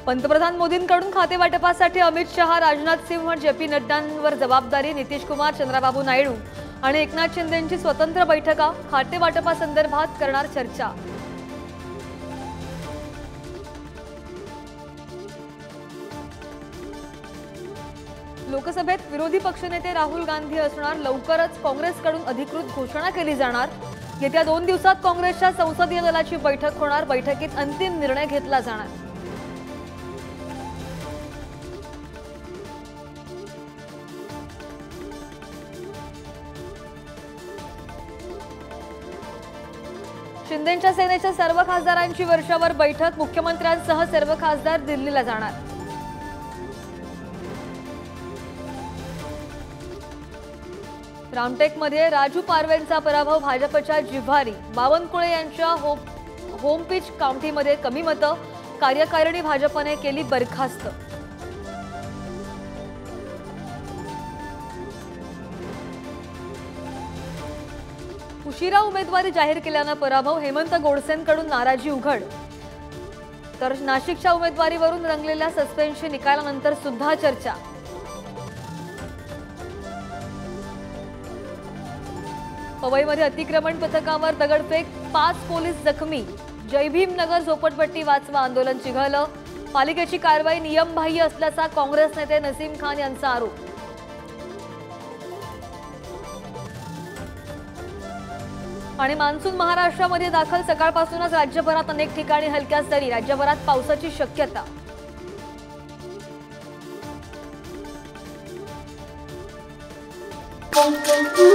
पंतप्रधान मोदींकडून खाते वाटपासाठी अमित शहा, राजनाथ सिंह, जे.पी. नड्डांवर जबाबदारी। नितीश कुमार, चंद्राबाबू नायडू आणि एकनाथ शिंदेंची स्वतंत्र बैठका। खाते वाटपासंदर्भात करणार चर्चा। लोकसभेत विरोधी पक्षनेते राहुल गांधी असणार। लवकरच काँग्रेसकडून अधिकृत घोषणा केली जाणार। येत्या 2 दिवसात काँग्रेसच्या संसदीय दलाची बैठक होणार। बैठकीत अंतिम निर्णय घेतला जाणार। शिंदेंच्या सेनेच्या सर्व खासदारांची वर्षभर बैठक। मुख्यमंत्र्यांसह सर्व खासदार दिल्लीला जाणार। रामटेकमध्ये राजू पारवेंचा पराभव, भाजपच्या जिव्हारी। बावनकुळे यांच्या होम पिच काउंटीमध्ये कमी मतं। कार्यकारिणी भाजपने केली बरखास्त। उशिरा उमेदवारी जाहीर केल्यानं पराभव, हेमंत गोडसेंकडून नाराजी उघड। तर नाशिकच्या उमेदवारीवरून रंगलेल्या सस्पेन्सच्या निकालानंतर सुद्धा चर्चा। पवईमध्ये अतिक्रमण पथकावर दगडफेक, 5 पोलीस जखमी। जयभीमनगर झोपडपट्टी वाचवा आंदोलन चिघळलं। पालिकेची कारवाई नियमबाह्य असल्याचा काँग्रेस नेते नसीम खान यांचा आरोप। आणि मान्सून महाराष्ट्रामध्ये दाखल, सकाळपासूनच राज्यभरात अनेक ठिकाणी हलक्या सरी। राज्यभरात पावसाची शक्यता। Thank you.